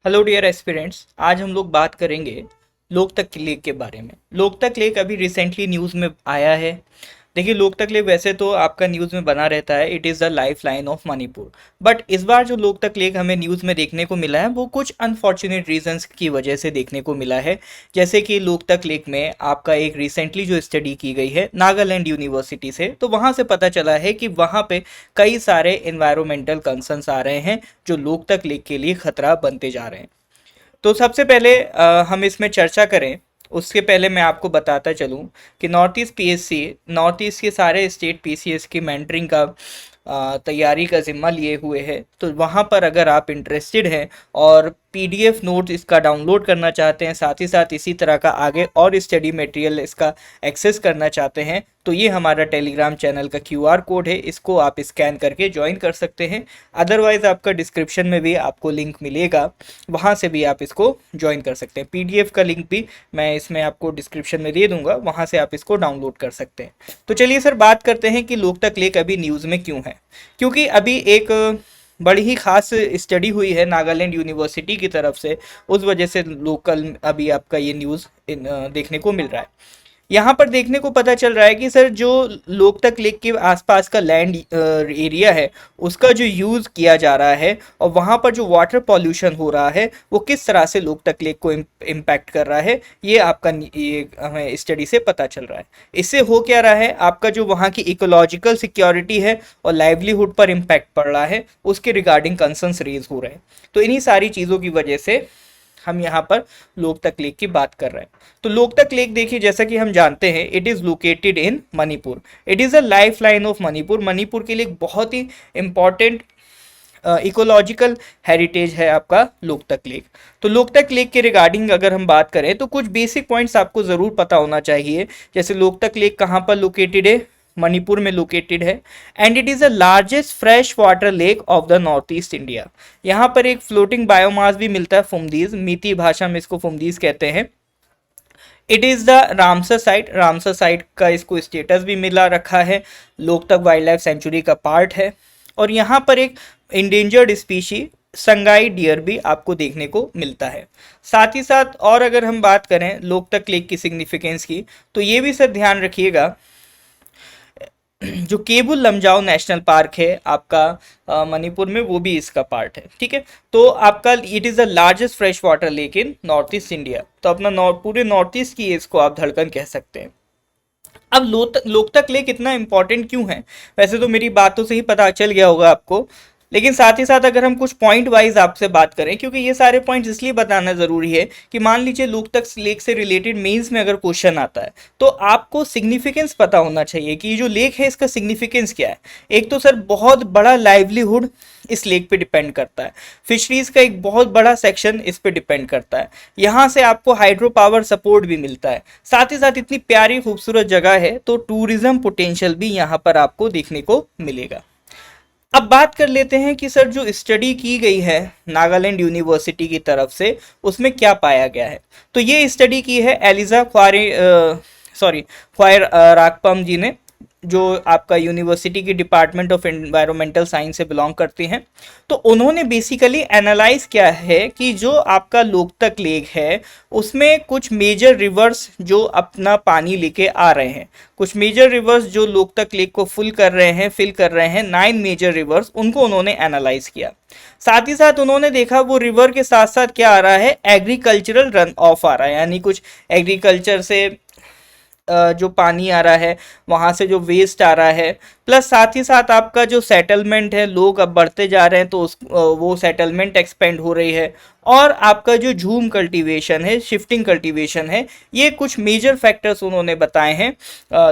Hello dear aspirants. आज हम लोग बात करेंगे लोकतक लेक के बारे में। लोकतक लेक अभी रिसेंटली न्यूज़ में आया है। देखिए, लोकतक लेक वैसे तो आपका न्यूज़ में बना रहता है, it is the life line of Manipur. But इस बार जो लोकतक लेक हमें न्यूज़ में देखने को मिला है वो कुछ अनफॉर्चुनेट रीजंस की वजह से देखने को मिला है। जैसे कि लोकतक लेक में आपका एक रिसेंटली जो स्टडी की गई है नागालैंड यूनिवर्सिटी से, तो वहाँ से पता चला है कि वहाँ पे कई सारे इन्वायरमेंटल कंसर्न्स आ रहे हैं जो लोकतक लेक के लिए खतरा बनते जा रहे हैं। तो सबसे पहले हम इसमें चर्चा करें उसके पहले मैं आपको बताता चलूं कि north east PSC, north east के सारे स्टेट पीसीएस की मेंटरिंग का तैयारी का जिम्मा लिए हुए है। तो वहाँ पर अगर आप इंटरेस्टेड हैं और पीडीएफ नोट इसका डाउनलोड करना चाहते हैं, साथ ही साथ इसी तरह का आगे और स्टडी मटेरियल इसका एक्सेस करना चाहते हैं, तो ये हमारा टेलीग्राम चैनल का क्यूआर कोड है, इसको आप स्कैन करके ज्वाइन कर सकते हैं। अदरवाइज आपका डिस्क्रिप्शन में भी आपको लिंक मिलेगा, वहाँ से भी आप इसको ज्वाइन कर सकते हैं। पीडीएफ का लिंक भी मैं इसमें आपको डिस्क्रिप्शन में दे दूंगा, वहाँ से आप इसको डाउनलोड कर सकते हैं। तो चलिए सर, बात करते हैं कि लोकतक लेक अभी न्यूज़ में क्यों है। क्योंकि अभी एक बड़ी ही खास स्टडी हुई है नागालैंड यूनिवर्सिटी की तरफ से, उस वजह से लोकल अभी आपका ये न्यूज़ देखने को मिल रहा है। यहाँ पर देखने को पता चल रहा है कि सर जो लोकतक लेक के आसपास का लैंड एरिया है उसका जो यूज़ किया जा रहा है और वहाँ पर जो वाटर पॉल्यूशन हो रहा है वो किस तरह से लोकतक लेक को इम्पैक्ट कर रहा है, ये आपका ये हमें स्टडी से पता चल रहा है। इससे हो क्या रहा है, आपका जो वहाँ की इकोलॉजिकल सिक्योरिटी है और लाइवलीहुड पर इम्पैक्ट पड़ रहा है, उसके रिगार्डिंग कंसर्न्स रेज हो रहे हैं। तो इन्हीं सारी चीज़ों की वजह से हम यहाँ पर लोकतक लेक की बात कर रहे हैं। तो लोकतक लेक देखिए, जैसा कि हम जानते हैं, it is located in Manipur. It is a life line of Manipur. Manipur के लिए एक बहुत ही इंपॉर्टेंट इकोलॉजिकल हेरिटेज है आपका लोकतक लेक। तो लोकतक लेक के रिगार्डिंग अगर हम बात करें तो कुछ बेसिक पॉइंट्स आपको ज़रूर पता होना चाहिए। जैसे लोकतक लेक कहाँ पर लोकेटेड है, मणिपुर में लोकेटेड है, and it is the largest fresh water lake of the north east India. यहाँ पर एक फ्लोटिंग बायोमास भी मिलता है, फुमदीज, मीती भाषा में इसको फुमदीज कहते हैं। It is the Ramsar site, Ramsar site का इसको स्टेटस भी मिला रखा है, लोकतक वाइल्ड लाइफ सेंचुरी का पार्ट है। और यहाँ पर एक इंडेंजर्ड स्पीशी संगाई डियर भी आपको देखने को मिलता है। साथ ही साथ और अगर हम बात करें लोकतक लेक की सिग्निफिकेंस की, तो ये भी सर ध्यान रखिएगा, जो केबुल लमजाओ नेशनल पार्क है आपका मणिपुर में, वो भी इसका पार्ट है। ठीक है, तो आपका it is the largest fresh water lake in north east India. तो अपना पूरे नॉर्थ ईस्ट की इसको आप धड़कन कह सकते हैं। अब लोकतक लेक इतना इंपॉर्टेंट क्यों है, वैसे तो मेरी बातों से ही पता चल गया होगा आपको, लेकिन साथ ही साथ अगर हम कुछ पॉइंट वाइज आपसे बात करें, क्योंकि ये सारे पॉइंट्स इसलिए बताना ज़रूरी है कि मान लीजिए लोकतक लेक से रिलेटेड मेंस में अगर क्वेश्चन आता है तो आपको सिग्निफिकेंस पता होना चाहिए कि ये जो लेक है इसका सिग्निफिकेंस क्या है। एक तो सर बहुत बड़ा लाइवलीहुड इस लेक पे डिपेंड करता है, फिशरीज का एक बहुत बड़ा सेक्शन इस पे डिपेंड करता है, यहाँ से आपको हाइड्रो पावर सपोर्ट भी मिलता है, साथ ही साथ इतनी प्यारी खूबसूरत जगह है, तो टूरिज्म पोटेंशियल भी यहाँ पर आपको देखने को मिलेगा। अब बात कर लेते हैं कि सर जो स्टडी की गई है नागालैंड यूनिवर्सिटी की तरफ से उसमें क्या पाया गया है। तो ये स्टडी की है एलिजा ख्वायर राकपम जी ने, जो आपका यूनिवर्सिटी की डिपार्टमेंट ऑफ एनवायरमेंटल साइंस से बिलोंग करती हैं। तो उन्होंने बेसिकली एनालाइज किया है कि जो आपका लोकतक लेक है उसमें कुछ मेजर रिवर्स जो अपना पानी लेके आ रहे हैं, कुछ मेजर रिवर्स जो लोकतक लेक को फिल कर रहे हैं 9 मेजर रिवर्स, उनको उन्होंने एनालाइज किया। साथ ही साथ उन्होंने देखा वो रिवर के साथ साथ क्या आ रहा है, एग्रीकल्चरल रन ऑफ आ रहा है, यानी कुछ एग्रीकल्चर से जो पानी आ रहा है वहाँ से जो वेस्ट आ रहा है, प्लस साथ ही साथ आपका जो सेटलमेंट है, लोग अब बढ़ते जा रहे हैं तो वो सेटलमेंट एक्सपेंड हो रही है, और आपका जो झूम कल्टीवेशन है, शिफ्टिंग कल्टीवेशन है, ये कुछ मेजर फैक्टर्स उन्होंने बताए हैं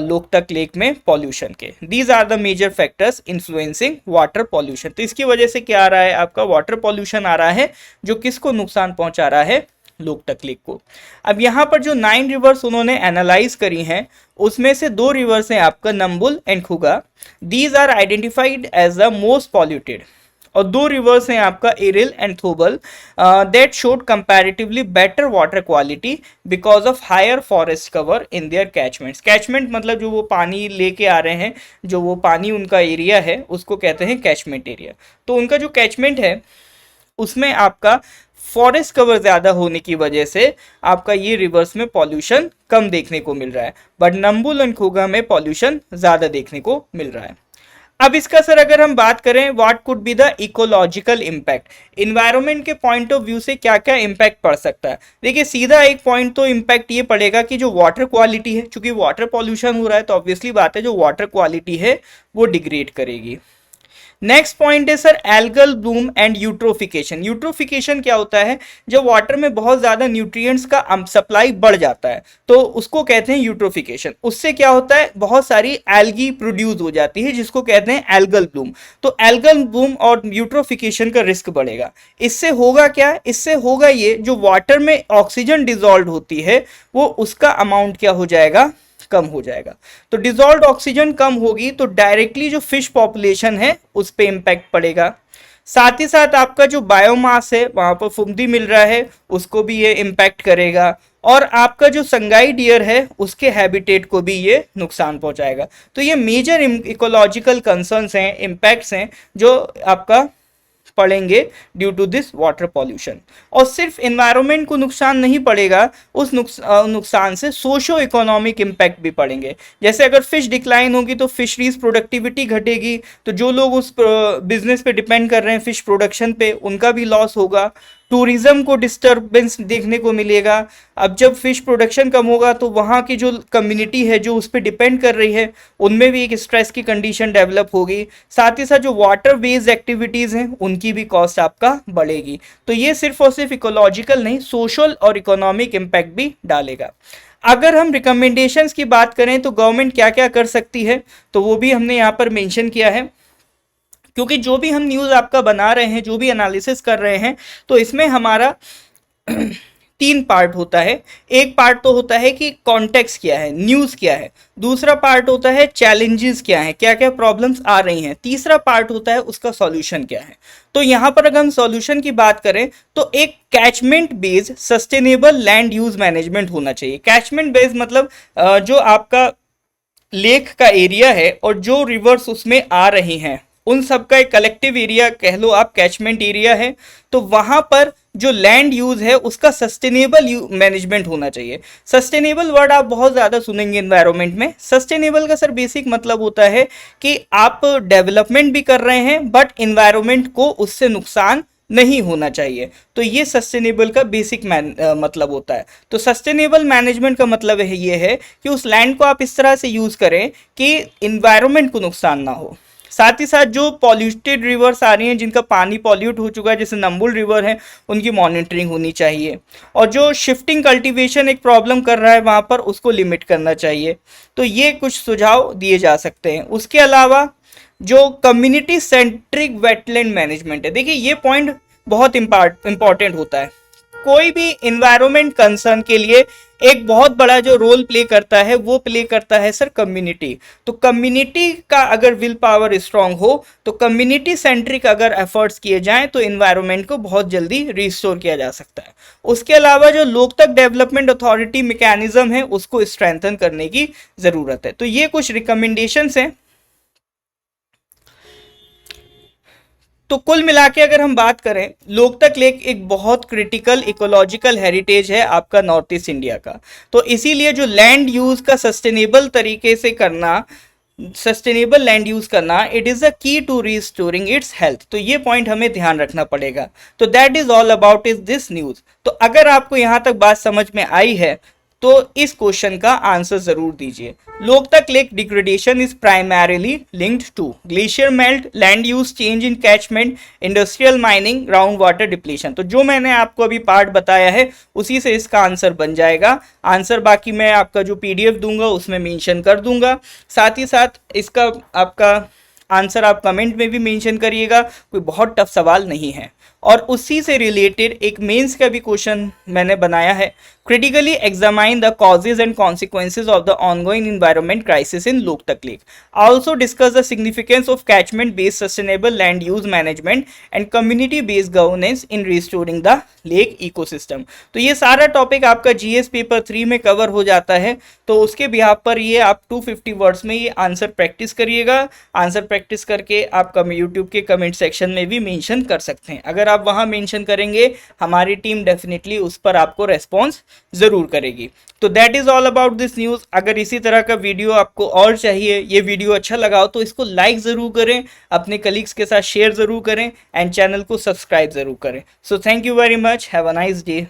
लोकतक लेक में पॉल्यूशन के। These are the major factors influencing water pollution. तो इसकी वजह से क्या आ रहा है, आपका वाटर पॉल्यूशन आ रहा है जो किसको नुकसान पहुंचा रहा है, लोकतक लेक को। अब यहाँ पर जो 9 रिवर्स उन्होंने एनालाइज करी हैं उसमें से 2 रिवर्स हैं आपका Nambul and Khuga, these are identified as the most polluted, और 2 रिवर्स हैं आपका Iril and Thoubal, that showed comparatively better water quality because of higher forest cover in their catchments. Catchment मतलब जो वो पानी लेके आ रहे हैं, जो वो पानी उनका एरिया है उसको कहते हैं कैचमेंट एरिया। तो उनका जो कैचमेंट है उसमें आपका फॉरेस्ट कवर ज़्यादा होने की वजह से आपका ये रिवर्स में पॉल्यूशन कम देखने को मिल रहा है, बट नंबुल एंड खुगा में पॉल्यूशन ज़्यादा देखने को मिल रहा है। अब इसका सर अगर हम बात करें what could be the ecological impact, environment के पॉइंट ऑफ व्यू से क्या क्या इम्पैक्ट पड़ सकता है। देखिए सीधा एक पॉइंट तो इम्पैक्ट ये पड़ेगा कि जो वाटर क्वालिटी है, चूंकि वाटर पॉल्यूशन हो रहा है तो ऑब्वियसली बात है जो वाटर क्वालिटी है वो डिग्रेड करेगी। नेक्स्ट पॉइंट है sir algal Bloom and eutrophication. Eutrophication क्या होता है, जब वाटर में बहुत ज्यादा न्यूट्रिएंट्स का सप्लाई बढ़ जाता है तो उसको कहते हैं यूट्रोफिकेशन। उससे क्या होता है, बहुत सारी एल्गी प्रोड्यूस हो जाती है जिसको कहते हैं एल्गल ब्लूम। तो एल्गल ब्लूम और यूट्रोफिकेशन का रिस्क बढ़ेगा। इससे होगा क्या, इससे होगा ये जो वाटर में ऑक्सीजन डिजॉल्व होती है वो उसका अमाउंट क्या हो जाएगा, कम हो जाएगा। तो डिजॉल्व ऑक्सीजन कम होगी तो डायरेक्टली जो फिश पॉपुलेशन है उस पे इंपैक्ट पड़ेगा। साथ ही साथ आपका जो बायोमास है वहां पर फुमदी मिल रहा है उसको भी ये इम्पैक्ट करेगा, और आपका जो संगाई डियर है उसके हैबिटेट को भी ये नुकसान पहुंचाएगा। तो ये मेजर इकोलॉजिकल कंसर्न्स हैं, इम्पैक्ट्स हैं जो आपका पड़ेंगे due to this water pollution. और सिर्फ एनवायरनमेंट को नुकसान नहीं पड़ेगा, उस नुकसान से सोशो इकोनॉमिक इम्पैक्ट भी पड़ेंगे। जैसे अगर फिश डिक्लाइन होगी तो फिशरीज प्रोडक्टिविटी घटेगी, तो जो लोग उस बिजनेस पे डिपेंड कर रहे हैं फिश प्रोडक्शन पे उनका भी लॉस होगा। टूरिज्म को डिस्टर्बेंस देखने को मिलेगा। अब जब फिश प्रोडक्शन कम होगा तो वहाँ की जो कम्युनिटी है जो उस पर डिपेंड कर रही है उनमें भी एक स्ट्रेस की कंडीशन डेवलप होगी। साथ ही साथ जो वाटर वेज एक्टिविटीज़ हैं उनकी भी कॉस्ट आपका बढ़ेगी। तो ये सिर्फ और सिर्फ इकोलॉजिकल नहीं, सोशल और इकोनॉमिक इम्पैक्ट भी डालेगा। अगर हम रिकमेंडेशंस की बात करें तो गवर्नमेंट क्या क्या कर सकती है तो वो भी हमने यहाँ पर मेंशन किया है, क्योंकि जो भी हम न्यूज़ आपका बना रहे हैं, जो भी एनालिसिस कर रहे हैं, तो इसमें हमारा तीन पार्ट होता है। एक पार्ट तो होता है कि कॉन्टेक्स्ट क्या है, न्यूज़ क्या है। दूसरा पार्ट होता है चैलेंजेस क्या है, क्या क्या प्रॉब्लम्स आ रही हैं। तीसरा पार्ट होता है उसका सॉल्यूशन क्या है। तो यहाँ पर अगर हम सॉल्यूशन की बात करें तो एक catchment based sustainable land use management होना चाहिए। कैचमेंट बेस्ड मतलब जो आपका लेक का एरिया है और जो रिवर्स उसमें आ रही हैं उन सब का एक कलेक्टिव एरिया कह लो आप, कैचमेंट एरिया है। तो वहां पर जो लैंड यूज है उसका सस्टेनेबल मैनेजमेंट होना चाहिए। सस्टेनेबल वर्ड आप बहुत ज़्यादा सुनेंगे एनवायरनमेंट में। सस्टेनेबल का सर बेसिक मतलब होता है कि आप डेवलपमेंट भी कर रहे हैं बट एनवायरनमेंट को उससे नुकसान नहीं होना चाहिए। तो ये सस्टेनेबल का बेसिक मतलब होता है। तो सस्टेनेबल मैनेजमेंट का मतलब ये है कि उस लैंड को आप इस तरह से यूज़ करें कि इन्वायरमेंट को नुकसान ना हो। साथ ही साथ जो पॉल्यूटेड रिवर्स आ रही हैं जिनका पानी पॉल्यूट हो चुका है जैसे नंबुल रिवर है उनकी मॉनिटरिंग होनी चाहिए, और जो शिफ्टिंग कल्टीवेशन एक प्रॉब्लम कर रहा है वहाँ पर उसको लिमिट करना चाहिए। तो ये कुछ सुझाव दिए जा सकते हैं। उसके अलावा जो कम्युनिटी सेंट्रिक वेटलैंड मैनेजमेंट है, देखिए ये पॉइंट बहुत इंपॉर्टेंट होता है। कोई भी इन्वायरमेंट कंसर्न के लिए एक बहुत बड़ा जो रोल प्ले करता है वो प्ले करता है सर कम्युनिटी। तो कम्युनिटी का अगर विल पावर स्ट्रांग हो तो कम्युनिटी सेंट्रिक अगर एफर्ट्स किए जाएं तो इन्वायरमेंट को बहुत जल्दी रिस्टोर किया जा सकता है। उसके अलावा जो लोकतक डेवलपमेंट अथॉरिटी मैकेनिज्म है उसको स्ट्रेंथन करने की ज़रूरत है। तो ये कुछ रिकमेंडेशंस हैं। तो कुल मिला के अगर हम बात करें, लोकतक लेक एक बहुत क्रिटिकल इकोलॉजिकल हेरिटेज है आपका नॉर्थ ईस्ट इंडिया का। तो इसीलिए जो लैंड यूज का सस्टेनेबल तरीके से करना, सस्टेनेबल लैंड यूज करना, इट इज़ अ की टू रिस्टोरिंग इट्स हेल्थ। तो ये पॉइंट हमें ध्यान रखना पड़ेगा। तो that is all about is this news. तो अगर आपको यहाँ तक बात समझ में आई है तो इस क्वेश्चन का आंसर जरूर दीजिए। Loktak lake degradation is primarily linked to glacier melt, land use change in catchment, industrial mining, ground water depletion. तो जो मैंने आपको अभी पार्ट बताया है उसी से इसका आंसर बन जाएगा। आंसर बाकी मैं आपका जो पीडीएफ दूंगा उसमें मेंशन कर दूंगा। साथ ही साथ इसका आपका आंसर आप कमेंट में भी मेंशन करिएगा, कोई बहुत टफ सवाल नहीं है। और उसी से रिलेटेड एक मेंस का भी क्वेश्चन मैंने बनाया है, critically examine the causes and consequences of the ongoing environment crisis in Loktak lake, also discuss the significance of catchment based sustainable land use management and community based governance in restoring the lake ecosystem. तो ये सारा topic आपका GS paper 3 में cover हो जाता है। तो उसके बिहाफ पर ये आप 250 वर्ड्स में ये आंसर प्रैक्टिस करिएगा। आंसर प्रैक्टिस करके आप यूट्यूब के कमेंट सेक्शन में भी मेंशन कर सकते हैं। अगर अगर आप वहां मेंशन करेंगे हमारी टीम डेफिनेटली उस पर आपको रेस्पॉन्स ज़रूर करेगी। तो that is all about this news. अगर इसी तरह का वीडियो आपको और चाहिए, ये वीडियो अच्छा लगा हो तो इसको लाइक ज़रूर करें, अपने कलीग्स के साथ शेयर ज़रूर करें एंड चैनल को सब्सक्राइब ज़रूर करें। So thank you very much, have a nice day.